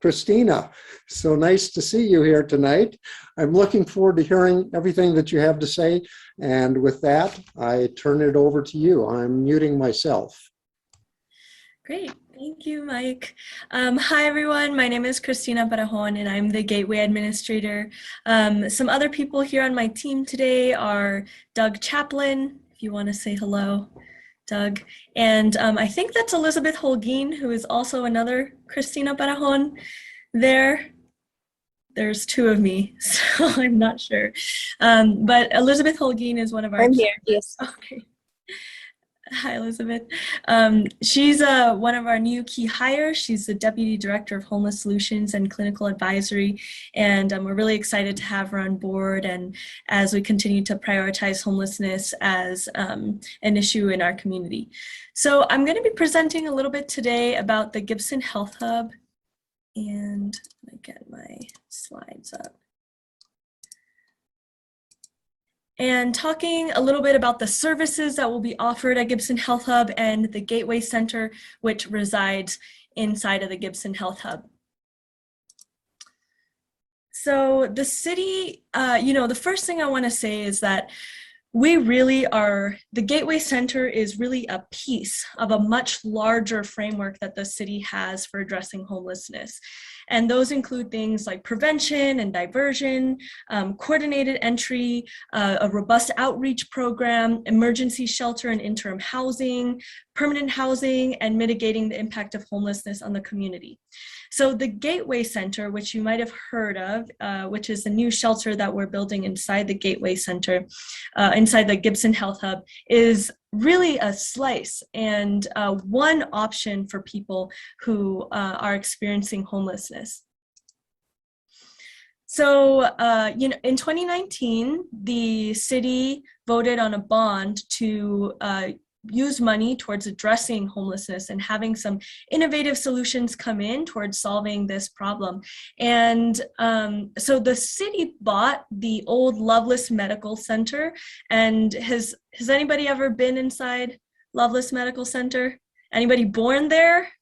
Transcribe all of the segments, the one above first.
Cristina, so nice to see you here tonight. I'm looking forward to hearing everything that you have to say. And with that, I turn it over to you. I'm muting myself. Great. Thank you, Mike. Hi, everyone. My name is Cristina Parajón, and I'm the Gateway Administrator. Some other people here on my team today are Doug Chaplin, if you want to say hello, Doug. And I think that's Elizabeth Holguin, who is also another Cristina Parajón there. There's two of me, so I'm not sure. But Elizabeth Holguin is one of our— I'm here, yes. Okay. Hi, Elizabeth. She's one of our new key hires. She's the Deputy Director of Homeless Solutions and Clinical Advisory, and we're really excited to have her on board, and as we continue to prioritize homelessness as an issue in our community. So I'm going to be presenting a little bit today about the Gibson Health Hub, and let me get my slides up. And talking a little bit about the services that will be offered at Gibson Health Hub and the Gateway Center, which resides inside of the Gibson Health Hub. So the city, the first thing I want to say is that we really are, the Gateway Center is really a piece of a much larger framework that the city has for addressing homelessness. And those include things like prevention and diversion, coordinated entry, a robust outreach program, emergency shelter and interim housing, permanent housing, and mitigating the impact of homelessness on the community. So the Gateway Center, which you might have heard of, which is the new shelter that we're building inside the Gateway Center, inside the Gibson Health Hub, is really a slice and one option for people who are experiencing homelessness. So, in 2019, the city voted on a bond to use money towards addressing homelessness and having some innovative solutions come in towards solving this problem. And so the city bought the old Loveless Medical Center. And has anybody ever been inside Loveless Medical Center? Anybody born there?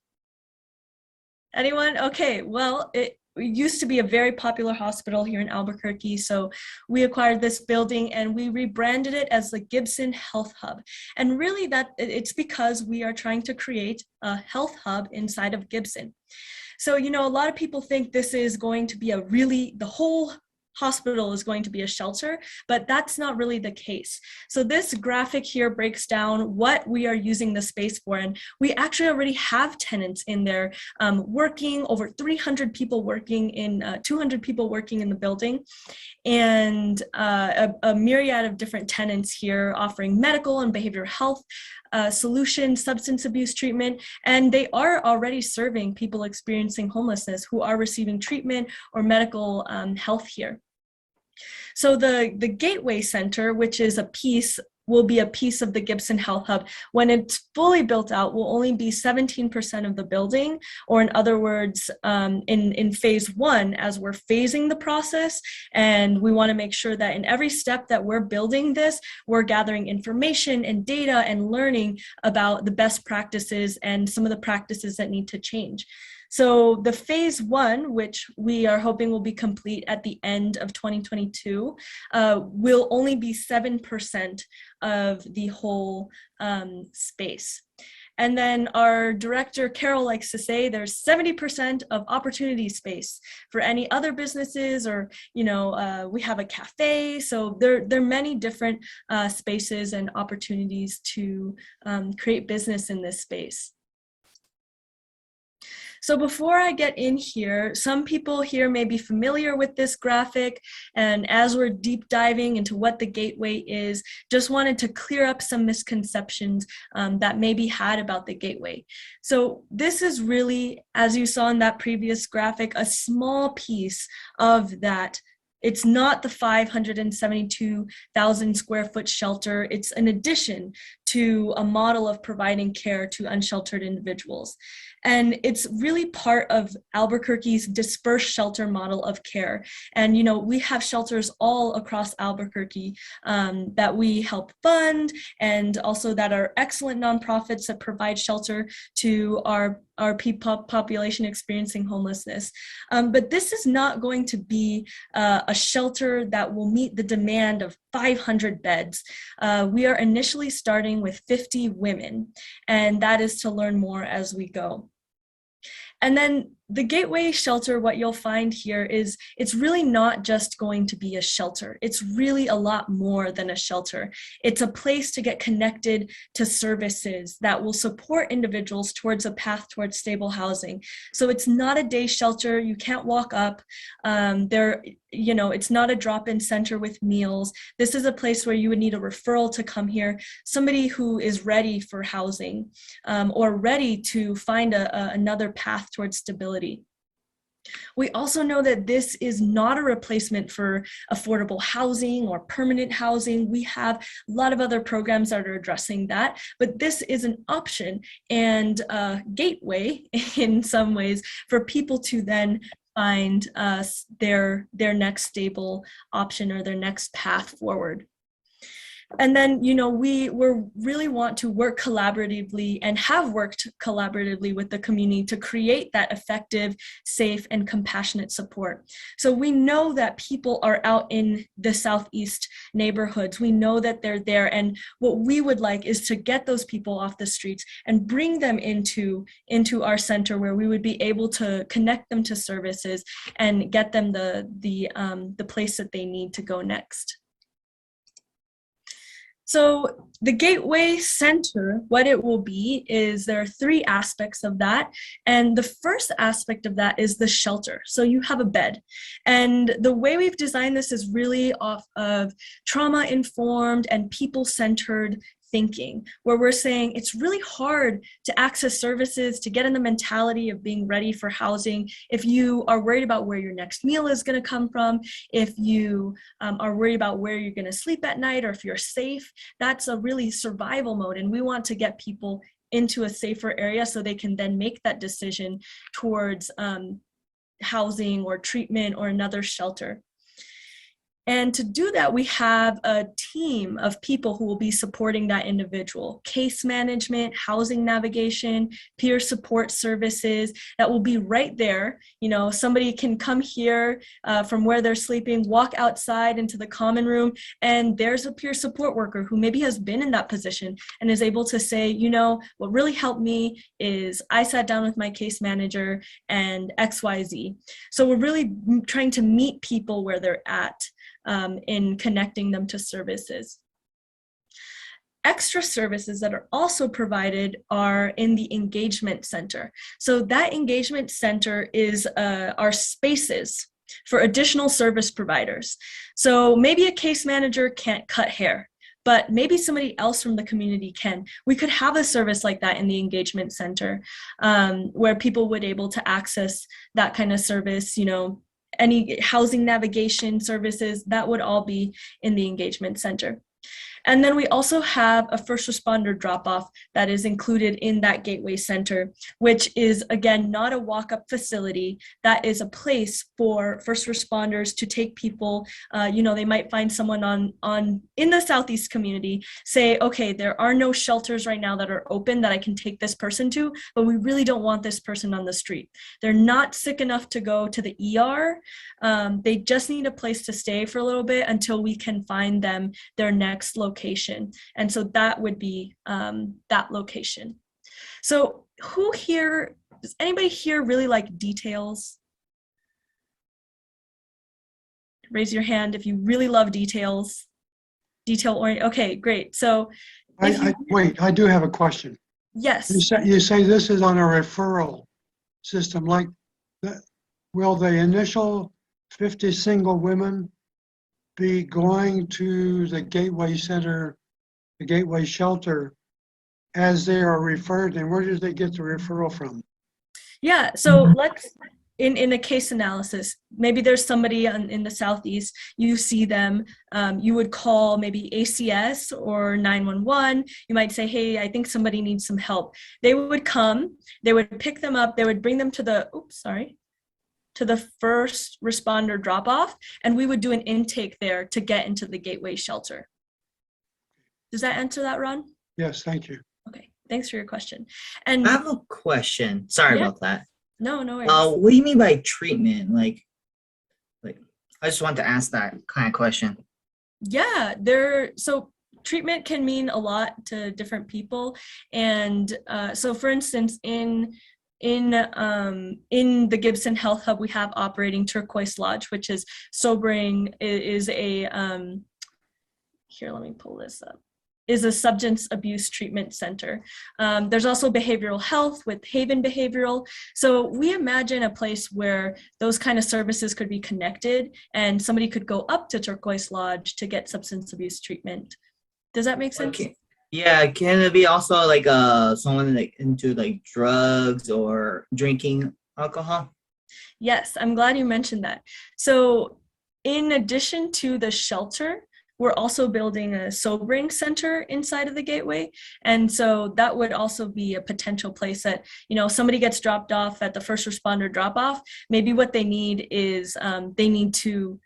Anyone? Okay, well, it used to be a very popular hospital here in Albuquerque, so we acquired this building and we rebranded it as the Gibson Health Hub. And really it's because we are trying to create a health hub inside of Gibson. So, a lot of people think this is going to be the whole hospital is going to be a shelter, but that's not really the case. So this graphic here breaks down what we are using the space for, and we actually already have tenants in there working, over 300 people working in, 200 people working in the building, and a myriad of different tenants here offering medical and behavioral health solutions, substance abuse treatment, and they are already serving people experiencing homelessness who are receiving treatment or medical health here. So the Gateway Center, which is will be a piece of the Gibson Health Hub, when it's fully built out, will only be 17% of the building, or in other words, in phase one, as we're phasing the process, and we want to make sure that in every step that we're building this, we're gathering information and data and learning about the best practices and some of the practices that need to change. So the phase one, which we are hoping will be complete at the end of 2022, will only be 7% of the whole space. And then our director, Carol, likes to say there's 70% of opportunity space for any other businesses, or, we have a cafe. So there are many different spaces and opportunities to create business in this space. So before I get in here, some people here may be familiar with this graphic, and as we're deep diving into what the Gateway is, just wanted to clear up some misconceptions that may be had about the Gateway. So this is really, as you saw in that previous graphic, a small piece of that. It's not the 572,000 square foot shelter. It's an addition to a model of providing care to unsheltered individuals. And it's really part of Albuquerque's dispersed shelter model of care. And, we have shelters all across Albuquerque that we help fund, and also that are excellent nonprofits that provide shelter to our our population experiencing homelessness. But this is not going to be a shelter that will meet the demand of 500 beds. We are initially starting with 50 women, and that is to learn more as we go. And then the Gateway shelter, what you'll find here is it's really not just going to be a shelter. It's really a lot more than a shelter. It's a place to get connected to services that will support individuals towards a path towards stable housing. So it's not a day shelter. You can't walk up. It's not a drop-in center with meals. This is a place where you would need a referral to come here, somebody who is ready for housing or ready to find another path towards stability. We also know that this is not a replacement for affordable housing or permanent housing. We have a lot of other programs that are addressing that, but this is an option and a gateway in some ways for people to then find their next stable option or their next path forward. And then, we really want to work collaboratively and have worked collaboratively with the community to create that effective, safe, and compassionate support. So we know that people are out in the Southeast neighborhoods. We know that they're there. And what we would like is to get those people off the streets and bring them into our center where we would be able to connect them to services and get them the place that they need to go next. So the Gateway Center, what it will be is there are 3 aspects of that. And the first aspect of that is the shelter. So you have a bed. And the way we've designed this is really off of trauma-informed and people-centered thinking, where we're saying it's really hard to access services, to get in the mentality of being ready for housing if you are worried about where your next meal is going to come from, if you are worried about where you're going to sleep at night, or if you're safe. That's a really survival mode, and we want to get people into a safer area so they can then make that decision towards housing or treatment or another shelter. And to do that, we have a team of people who will be supporting that individual. Case management, housing navigation, peer support services that will be right there. Somebody can come here from where they're sleeping, walk outside into the common room, and there's a peer support worker who maybe has been in that position and is able to say, what really helped me is I sat down with my case manager and XYZ. So we're really trying to meet people where they're at. In connecting them to services. Extra services that are also provided are in the engagement center. So that engagement center is our spaces for additional service providers. So maybe a case manager can't cut hair, but maybe somebody else from the community can. We could have a service like that in the engagement center where people would be able to access that kind of service, any housing navigation services, that would all be in the engagement center. And then we also have a first responder drop-off that is included in that Gateway Center, which is, again, not a walk-up facility. That is a place for first responders to take people. They might find someone in the Southeast community, say, okay, there are no shelters right now that are open that I can take this person to, but we really don't want this person on the street. They're not sick enough to go to the ER. They just need a place to stay for a little bit until we can find them their next location. And so that would be that location. So does anybody here really like details? Raise your hand if you really love details. Detail-oriented. Okay, great. So I do have a question. Yes. You say this is on a referral system. Like, will the initial 50 single women be going to the Gateway Center, the Gateway Shelter, as they are referred, and where do they get the referral from? Yeah, so let's, in a case analysis, maybe there's somebody in the Southeast, you see them, you would call maybe ACS or 911, you might say, hey, I think somebody needs some help. They would come, they would pick them up, they would bring them to the first responder drop-off, and we would do an intake there to get into the Gateway Shelter. Does that answer that, Ron? Yes, thank you. Okay, Thanks for your question. I And have a question. Sorry Yeah. about that. no, no worries. What do you mean by treatment? Like I just want to ask that kind of question. Yeah, so treatment can mean a lot to different people. And so for instance, in the Gibson Health Hub, we have operating Turquoise Lodge, which is sobering, is a, here, let me pull this up, is a substance abuse treatment center. There's also behavioral health with Haven Behavioral. So we imagine a place where those kind of services could be connected and somebody could go up to Turquoise Lodge to get substance abuse treatment. Does that make sense? Okay. Yeah, can it be also like someone like into like drugs or drinking alcohol? Yes, I'm glad you mentioned that. So in addition to the shelter, we're also building a sobering center inside of the Gateway. And so that would also be a potential place that, somebody gets dropped off at the first responder drop off. Maybe what they need is they need to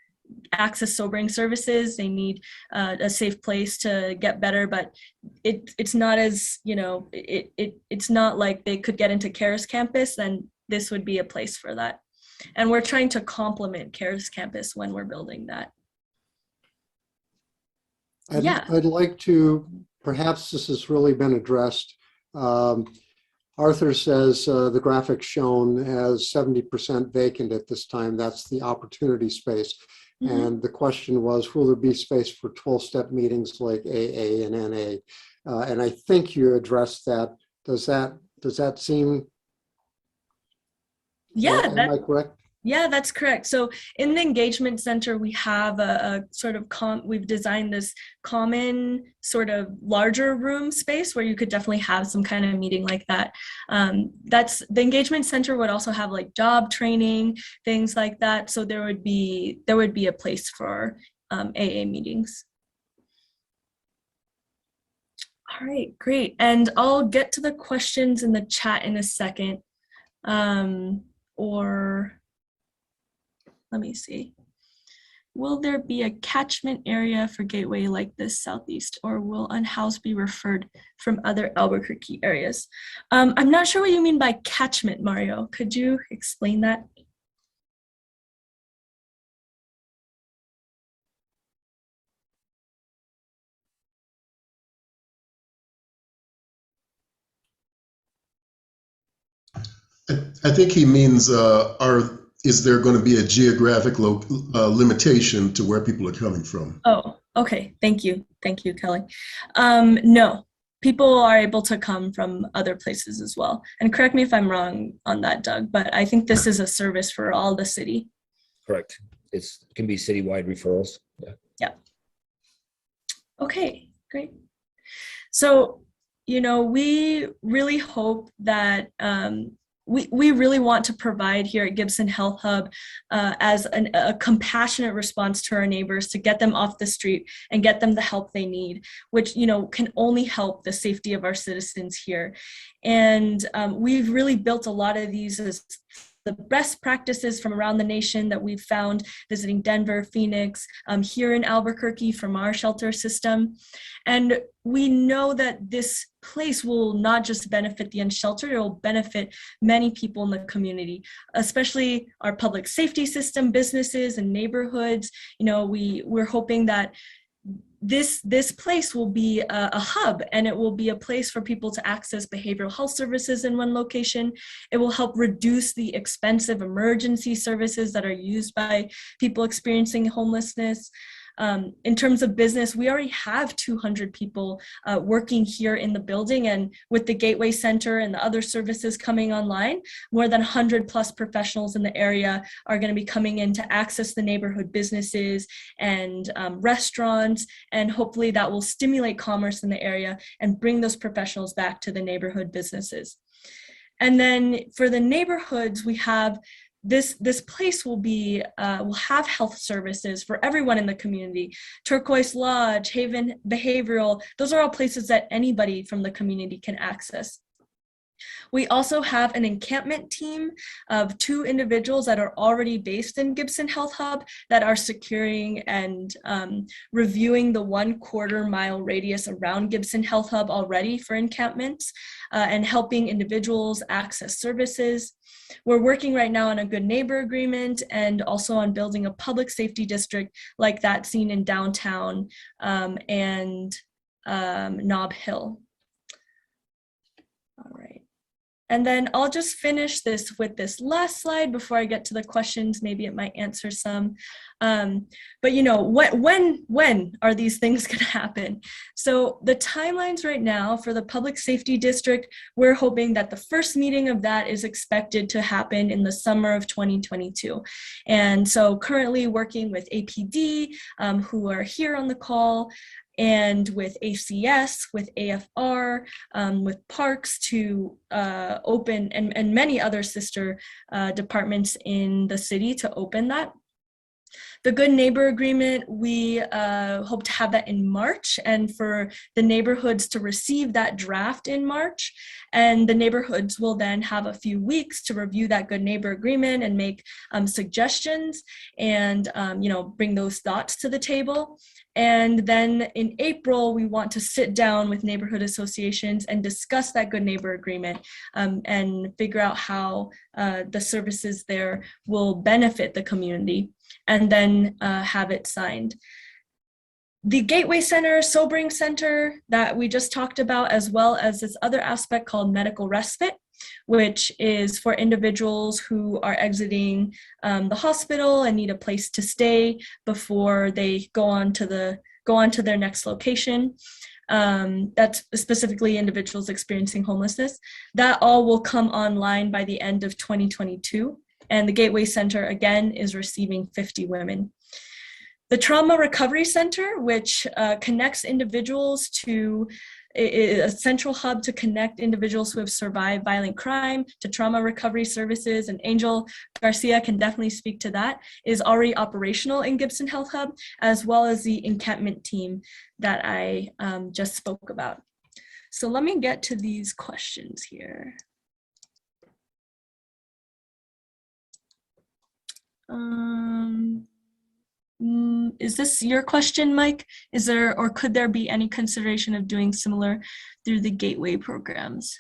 access sobering services. They need a safe place to get better, but it's not as, it's not like they could get into CARES Campus, then this would be a place for that. And we're trying to CARES Campus when we're building that. I'd like to, perhaps this has really been addressed. Arthur says the graphic shown has 70% vacant at this time. That's the opportunity space. Mm-hmm. And the question was, will there be space for 12-step meetings like AA and NA? And I think you addressed that. Does that seem? Yeah. Am I correct? Yeah, that's correct. So in the engagement center, we have a sort of, we've designed this common sort of larger room space where you could definitely have some kind of meeting like that. The engagement center would also have like job training, things like that. So there would be a place for AA meetings. All right, great. And I'll get to the questions in the chat in a second. Let me see. Will there be a catchment area for Gateway like this Southeast, or will unhoused be referred from other Albuquerque areas? I'm not sure what you mean by catchment, Mario. Could you explain that? I think he means, is there going to be a geographic limitation to where people are coming from? Oh, okay. Thank you. Thank you, Kelly. No, people are able to come from other places as well. And correct me if I'm wrong on that, Doug, but I think this is a service for all the city. Correct. It can be citywide referrals. Yeah. Okay, great. So, we really hope that we really want to provide here at Gibson Health Hub as a compassionate response to our neighbors to get them off the street and get them the help they need, which, can only help the safety of our citizens here. And we've really built a lot of these as the best practices from around the nation that we've found visiting Denver, Phoenix, here in Albuquerque from our shelter system. And we know that this place will not just benefit the unsheltered, it will benefit many people in the community, especially our public safety system, businesses and neighborhoods. We're hoping that this place will be a hub, and it will be a place for people to access behavioral health services in one location. It will help reduce the expensive emergency services that are used by people experiencing homelessness. In terms of business, we already have 200 people working here in the building, and with the Gateway Center and the other services coming online, more than 100 plus professionals in the area are going to be coming in to access the neighborhood businesses and restaurants, and hopefully that will stimulate commerce in the area and bring those professionals back to the neighborhood businesses. And then for the neighborhoods, we have this place will have health services for everyone in the community. Turquoise Lodge, Haven Behavioral, those are all places that anybody from the community can access. We also have an encampment team of 2 individuals that are already based in Gibson Health Hub that are securing and reviewing the 1/4 mile radius around Gibson Health Hub already for encampments and helping individuals access services. We're working right now on a good neighbor agreement and also on building a public safety district like that seen in downtown and Nob Hill. All right. And then I'll just finish this with this last slide before I get to the questions. Maybe it might answer some. But you know, when are these things going to happen? So the timelines right now for the Public Safety District, we're hoping that the first meeting of that is expected to happen in the summer of 2022. And so currently working with APD, who are here on the call, and with ACS, with AFR, with Parks to open, and many other sister departments in the city to open that. The Good Neighbor Agreement, we hope to have that in March, and for the neighborhoods to receive that draft in March. And the neighborhoods will then have a few weeks to review that Good Neighbor Agreement and make suggestions and you know, bring those thoughts to the table. And then in April, we want to sit down with neighborhood associations and discuss that Good Neighbor Agreement and figure out how the services there will benefit the community, and then have it signed. The Gateway Center, Sobering Center that we just talked about, as well as this other aspect called medical respite, which is for individuals who are exiting the hospital and need a place to stay before they go on to their next location. That's specifically individuals experiencing homelessness. That all will come online by the end of 2022. And the Gateway Center, again, is receiving 50 women. The Trauma Recovery Center, which connects individuals to a central hub to connect individuals who have survived violent crime to trauma recovery services, and Angel Garcia can definitely speak to that, is already operational in Gibson Health Hub, as well as the encampment team that I just spoke about. So let me get to these questions here. Is this your question, Mike? Is there, or could there be any consideration of doing similar through the Gateway programs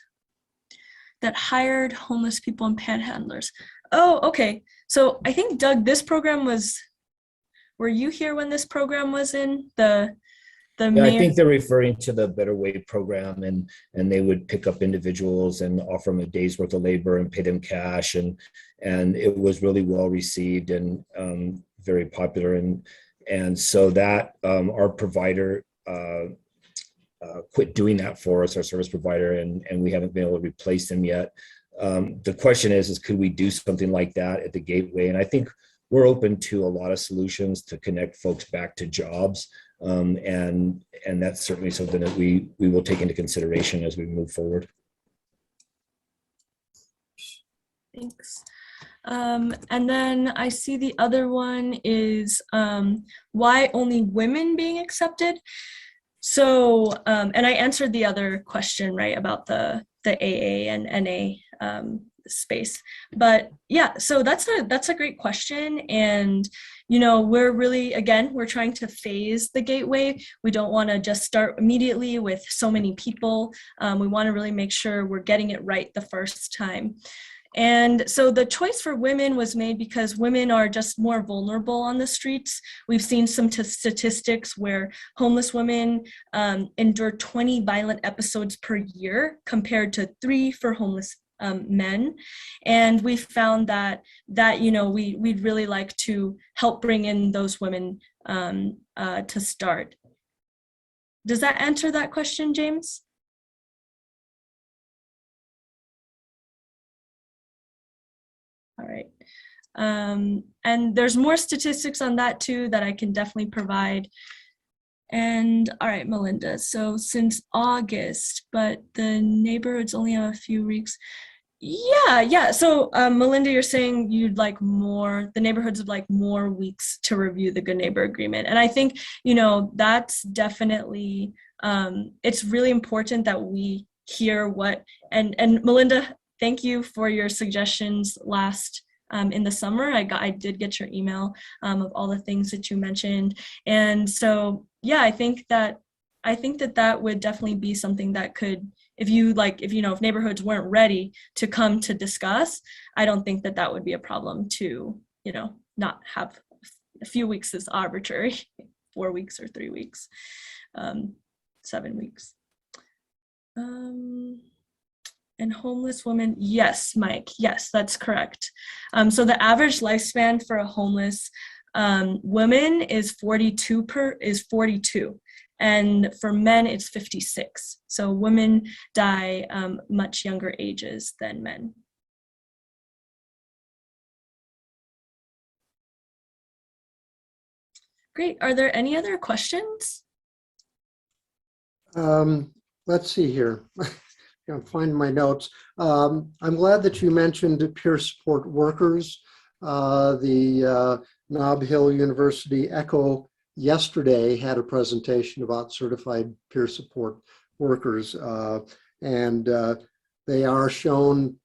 that hired homeless people and panhandlers? Oh, okay. So I think, Doug, this program was, were you here when this program was in the Yeah, mayor? I think they're referring to the Better Way program, and they would pick up individuals and offer them a day's worth of labor and pay them cash, and it was really well received and very popular, and so that our provider quit doing that for us, our service provider, and we haven't been able to replace them yet. The question is could we do something like that at the Gateway? And I think we're open to a lot of solutions to connect folks back to jobs. And that's certainly something that we will take into consideration as we move forward. Thanks. And then I see the other one is why only women being accepted? So, and I answered the other question, right, about the AA and NA space. But yeah, so that's a great question. And you know, we're really, again, we're trying to phase the Gateway. We don't want to just start immediately with so many people. We want to really make sure we're getting it right the first time. And so the choice for women was made because women are just more vulnerable on the streets. We've seen some statistics where homeless women endure 20 violent episodes per year compared to 3 for homeless men. And we found that you know, we'd really like to help bring in those women to start. Does that answer that question, James? All right. And there's more statistics on that too that I can definitely provide. And all right, Melinda, so since August, but the neighborhoods only have a few weeks. Yeah. So Melinda, you're saying you'd like more, the neighborhoods would like more weeks to review the Good Neighbor Agreement. And I think, you know, that's definitely, it's really important that we hear what, and Melinda, thank you for your suggestions last in the summer. I did get your email of all the things that you mentioned. And so, yeah, I think that would definitely be something that could, if neighborhoods weren't ready to come to discuss, I don't think that would be a problem to, not have a few weeks is arbitrary, 4 weeks or 3 weeks, 7 weeks. And homeless women, yes, Mike, yes, that's correct. So the average lifespan for a homeless woman is 42, and for men it's 56. So women die much younger ages than men. Great. Are there any other questions? Let's see here. I'll find my notes. I'm glad that you mentioned peer support workers. The Nob Hill University ECHO yesterday had a presentation about certified peer support workers, and they are shown,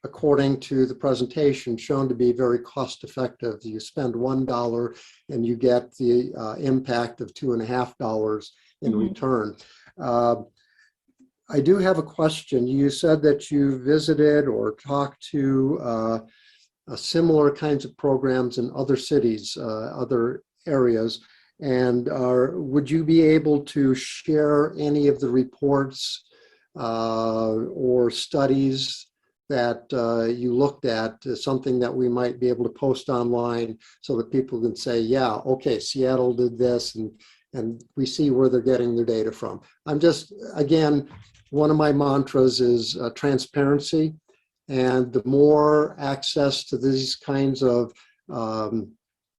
according to the presentation, shown to be very cost effective. You spend $1 and you get the impact of $2.50 in return. I do have a question. You said that you visited or talked to similar kinds of programs in other cities, other areas, and would you be able to share any of the reports or studies that you looked at, something that we might be able to post online so that people can say, yeah, okay, Seattle did this, and we see where they're getting their data from. I'm just, again, one of my mantras is transparency, and the more access to these kinds of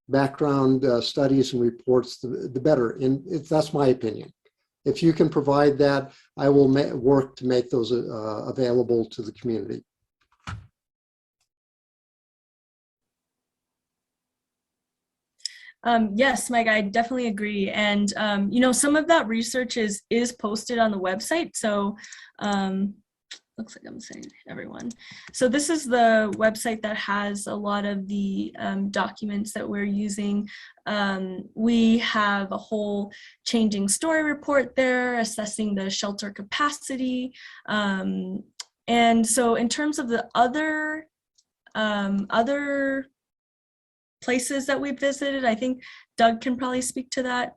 background studies and reports, the better. That's my opinion. If you can provide that, I will work to make those available to the community. Yes, Mike, I definitely agree. And, some of that research is posted on the website. So looks like I'm saying everyone. So this is the website that has a lot of the documents that we're using. We have a whole changing story report there, assessing the shelter capacity. And so in terms of the other places that we visited, I think Doug can probably speak to that.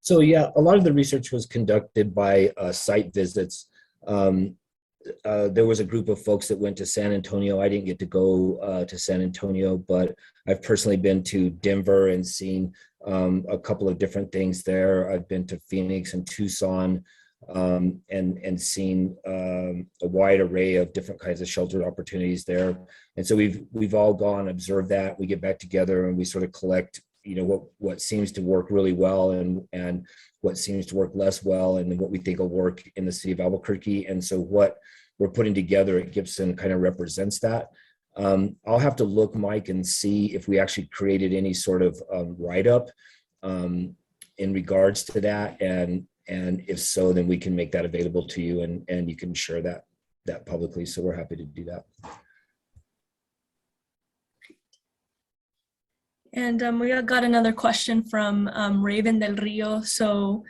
So yeah, a lot of the research was conducted by site visits. There was a group of folks that went to San Antonio. I didn't get to go to San Antonio, but I've personally been to Denver and seen a couple of different things there. I've been to Phoenix and Tucson, and seen a wide array of different kinds of shelter opportunities there. And so we've all gone, observed that. We get back together and we sort of collect, what seems to work really well and what seems to work less well, and then what we think will work in the city of Albuquerque. And so what we're putting together at Gibson kind of represents that. I'll have to look, Mike, and see if we actually created any sort of write-up in regards to that. And if so, then we can make that available to you, and you can share that publicly. So we're happy to do that. And we got another question from Raven Del Rio. So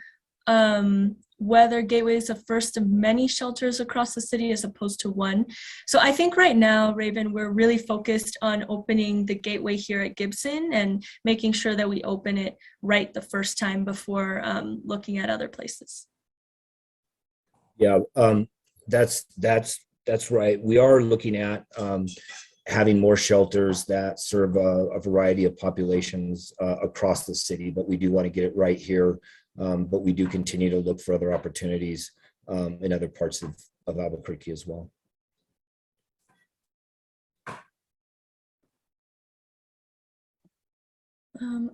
whether Gateway is the first of many shelters across the city as opposed to one. So I think right now, Raven, we're really focused on opening the Gateway here at Gibson and making sure that we open it right the first time before looking at other places. Yeah, that's right. We are looking at having more shelters that serve a variety of populations across the city, but we do want to get it right here. But we do continue to look for other opportunities in other parts of Albuquerque as well.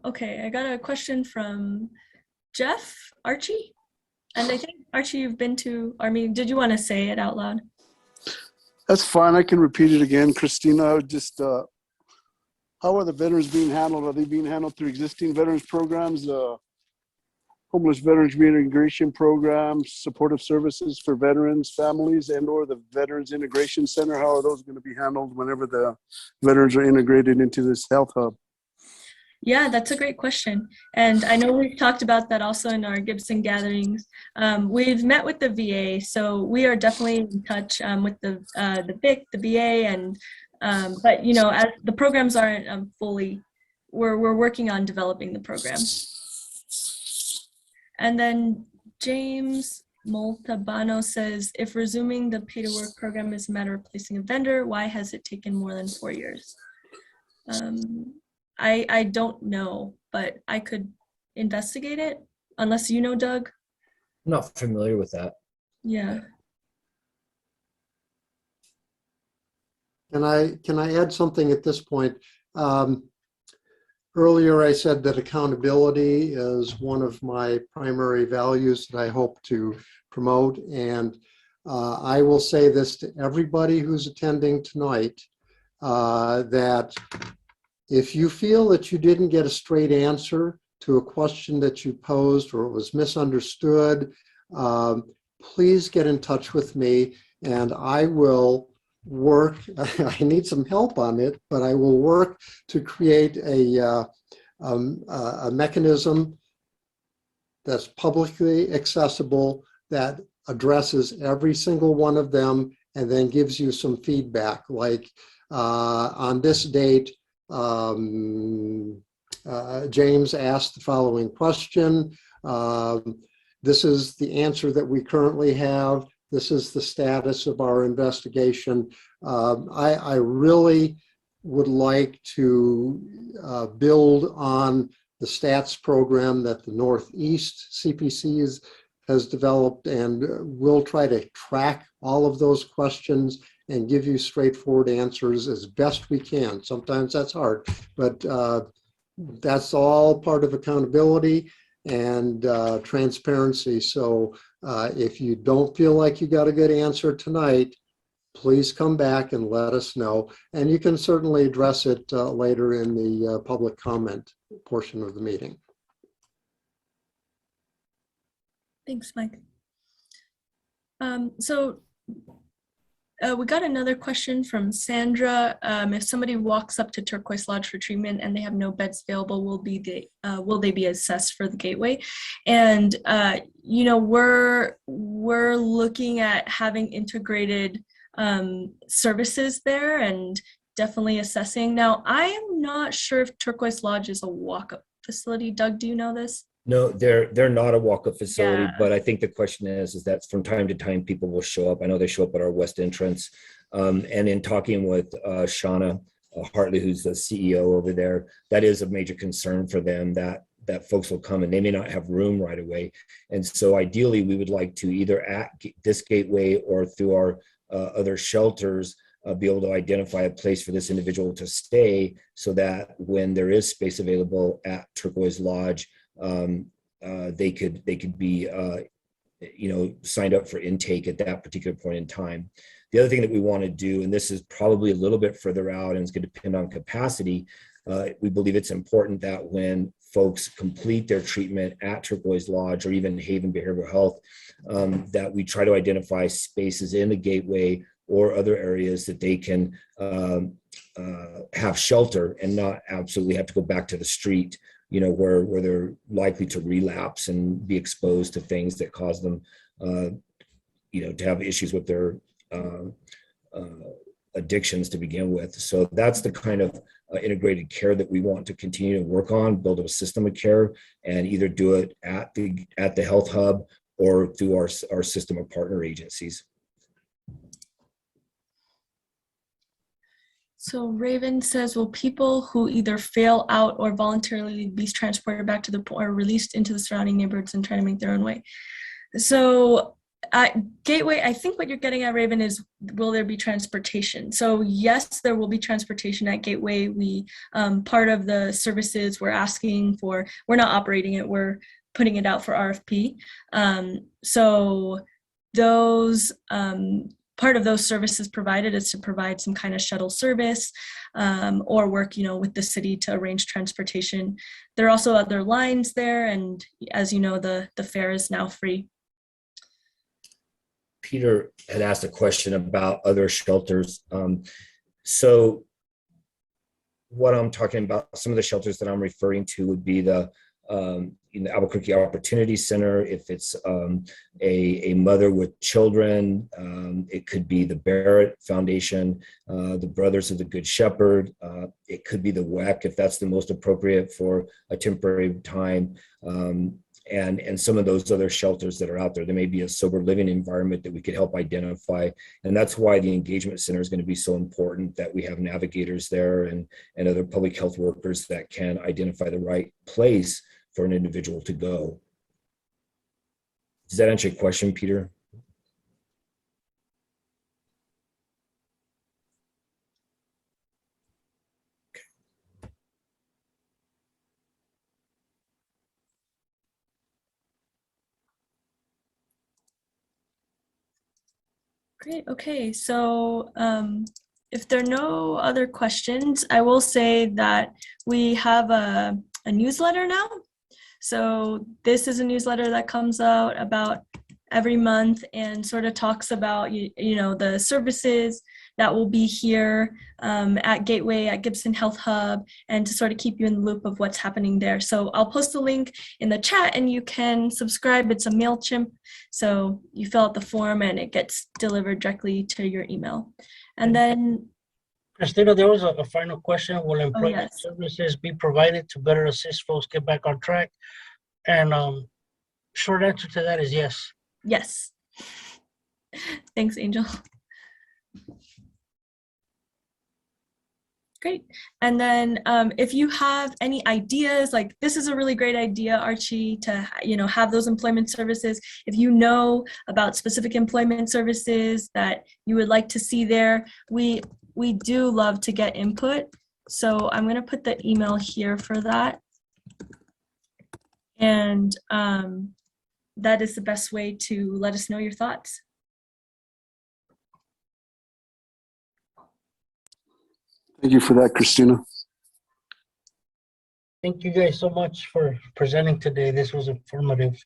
Okay, I got a question from Jeff Archie. And I think, Archie, you've been to our meeting. Did you want to say it out loud? That's fine. I can repeat it again. Christina, just how are the veterans being handled? Are they being handled through existing veterans programs? homeless veterans reintegration programs, supportive services for veterans, families, and or the Veterans Integration Center? How are those going to be handled whenever the veterans are integrated into this health hub? Yeah, that's a great question. And I know we've talked about that also in our Gibson gatherings. We've met with the VA, so we are definitely in touch with the BIC, the VA, and but you know, as the programs aren't fully, we're working on developing the program. And then James Moltabano says, if resuming the pay to work program is a matter of placing a vendor, why has it taken more than 4 years? I don't know, but I could investigate it, unless you know, Doug. I'm not familiar with that. Yeah. Can I add something at this point? Earlier, I said that accountability is one of my primary values that I hope to promote. And I will say this to everybody who's attending tonight, that if you feel that you didn't get a straight answer to a question that you posed or it was misunderstood, please get in touch with me and I will work. I need some help on it, but I will work to create a mechanism that's publicly accessible that addresses every single one of them and then gives you some feedback, like on this date, James asked the following question. This is the answer that we currently have. This is the status of our investigation. I really would like to build on the stats program that the Northeast CPC has developed, and we'll try to track all of those questions and give you straightforward answers as best we can. Sometimes that's hard, but that's all part of accountability and transparency. So if you don't feel like you got a good answer tonight, please come back and let us know. And you can certainly address it later in the public comment portion of the meeting. Thanks, Mike. We got another question from Sandra. If somebody walks up to Turquoise Lodge for treatment and they have no beds available, will they be assessed for the gateway? And you know, we're looking at having integrated services there and definitely assessing. Now, I am not sure if Turquoise Lodge is a walk-up facility. Doug, do you know this? No, they're not a walk-up facility, Yeah. but I think the question is that from time to time people will show up. I know they show up at our west entrance. And in talking with Shauna Hartley, who's the CEO over there, that is a major concern for them, that folks will come and they may not have room right away. And so ideally we would like to either at this gateway or through our other shelters be able to identify a place for this individual to stay, so that when there is space available at Turquoise Lodge, they could be signed up for intake at that particular point in time. The other thing that we want to do, and this is probably a little bit further out and it's going to depend on capacity, we believe it's important that when folks complete their treatment at Turquoise Lodge or even Haven Behavioral Health, that we try to identify spaces in the gateway or other areas that they can have shelter and not absolutely have to go back to the street, you know, where they're likely to relapse and be exposed to things that cause them, to have issues with their addictions to begin with. So that's the kind of integrated care that we want to continue to work on, build a system of care, and either do it at the health hub or through our system of partner agencies. So Raven says, will people who either fail out or voluntarily be transported back to the or released into the surrounding neighborhoods and try to make their own way? So at Gateway, I think what you're getting at, Raven, is will there be transportation? So yes, there will be transportation at Gateway. We part of the services we're asking for, we're not operating it, we're putting it out for RFP. So those part of those services provided is to provide some kind of shuttle service or work, with the city to arrange transportation. There are also other lines there, and as you know, the fare is now free. Peter had asked a question about other shelters. So what I'm talking about, some of the shelters that I'm referring to would be the Albuquerque Opportunity Center. If it's a mother with children, it could be the Barrett Foundation, the Brothers of the Good Shepherd. It could be the WEC if that's the most appropriate for a temporary time. And some of those other shelters that are out there. There may be a sober living environment that we could help identify. And that's why the engagement center is going to be so important, that we have navigators there and other public health workers that can identify the right place for an individual to go. Does that answer your question, Peter? Great. Okay. So if there are no other questions, I will say that we have a newsletter now. So this is a newsletter that comes out about every month and sort of talks about, the services that will be here at Gateway, at Gibson Health Hub, and to sort of keep you in the loop of what's happening there. So I'll post a link in the chat and you can subscribe. It's a MailChimp. So you fill out the form and it gets delivered directly to your email. And then Cristina, there was a final question. Will employment yes. services be provided to better assist folks get back on track? And short answer to that is yes. Yes. Thanks, Angel. Great. And then if you have any ideas, like this is a really great idea, Archie, to have those employment services. If you know about specific employment services that you would like to see there, we do love to get input. So I'm going to put the email here for that. And that is the best way to let us know your thoughts. Thank you for that, Cristina. Thank you guys so much for presenting today. This was informative.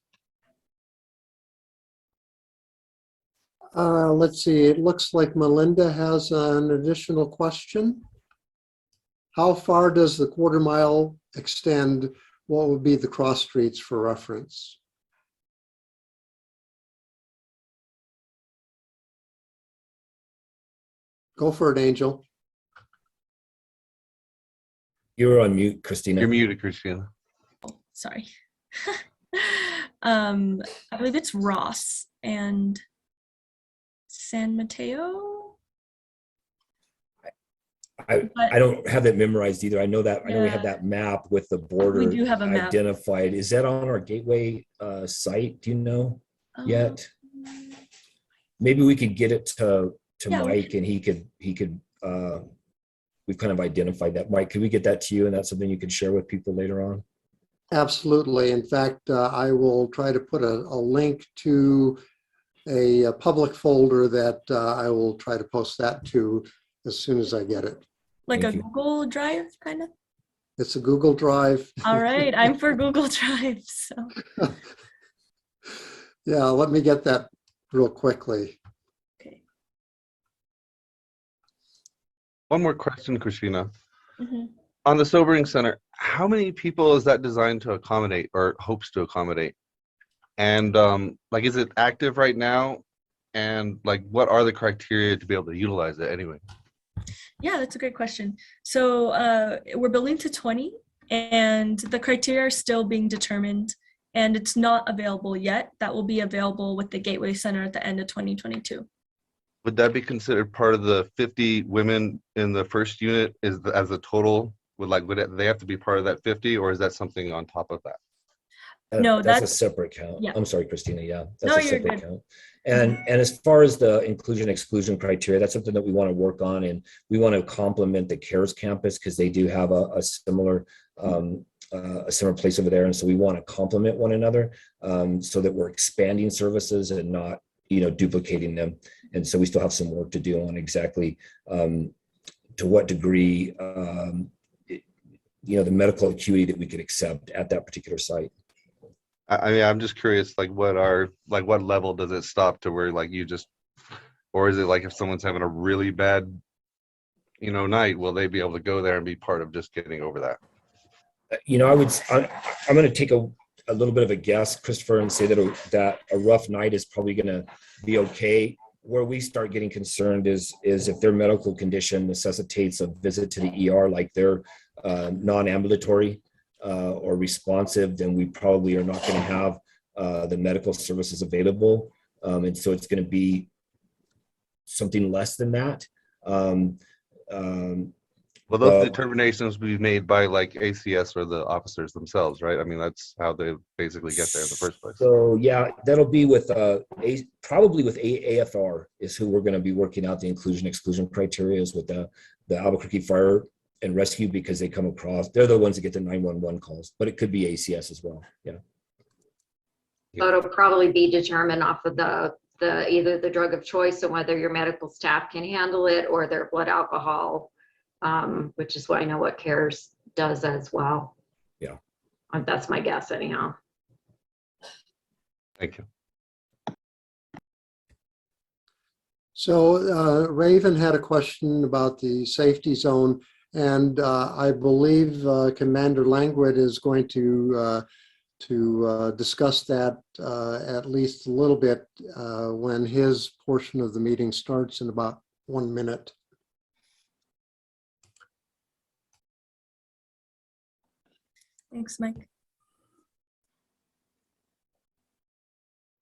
Let's see, it looks like Melinda has an additional question. How far does the quarter mile extend? What would be the cross streets for reference? Go for it, Angel. You're on mute, Cristina. You're muted, Cristina. Oh, sorry. I believe it's Ross and San Mateo. I don't have that memorized either. I know that I know we have that map with the border We do have a map. identified. Is that on our Gateway site? Do you know yet? Maybe we could get it to Yeah, Mike and he could we've kind of identified that. Mike, could we get that to you and that's something you could share with people later on? Absolutely. In fact, I will try to put a link to a public folder that I will try to post that to as soon as I get it. Like Thank a you. Google Drive kind of? It's a Google Drive. All right, I'm for Google Drive. So Yeah, let me get that real quickly. okay. One more question, Cristina. Mm-hmm. On the Sobering Center, how many people is that designed to accommodate or hopes to accommodate? And like, is it active right now? And like, what are the criteria to be able to utilize it anyway? Yeah, that's a great question. So we're building to 20 and the criteria are still being determined and it's not available yet. That will be available with the Gateway Center at the end of 2022. Would that be considered part of the 50 women in the first unit as a total? Would they have to be part of that 50 or is that something on top of that? No, that's a that's- separate count. yeah. I'm sorry, Cristina. Yeah, that's No, a you're separate good. count. And as far as the inclusion exclusion criteria, that's something that we want to work on, and we want to complement the CARES campus because they do have a similar place over there, and so we want to complement one another so that we're expanding services and not duplicating them. And so we still have some work to do on exactly to what degree, the medical acuity that we could accept at that particular site. I mean, I'm just curious, like what level does it stop to where like you just, or is it like if someone's having a really bad, night, will they be able to go there and be part of just getting over that? I'm going to take a little bit of a guess, Christopher, and say that a rough night is probably going to be okay. Where we start getting concerned is if their medical condition necessitates a visit to the ER, like they're non-ambulatory or responsive, then we probably are not going to have the medical services available. And so it's going to be something less than that. Well, those determinations will be made by like ACS or the officers themselves, right? I mean, that's how they basically get there in the first place. So yeah, that'll be with probably with AFR is who we're going to be working out the inclusion/exclusion criteria is with the Albuquerque Fire and Rescue, because they come across, they're the ones that get the 911 calls, but it could be ACS as well. Yeah. So it'll probably be determined off of the either the drug of choice and whether your medical staff can handle it, or their blood alcohol, which is what I know what CARES does as well. Yeah. That's my guess anyhow. Thank you. So Raven had a question about the safety zone, and I believe Commander Languit is going to discuss that at least a little bit when his portion of the meeting starts in about 1 minute. Thanks, Mike.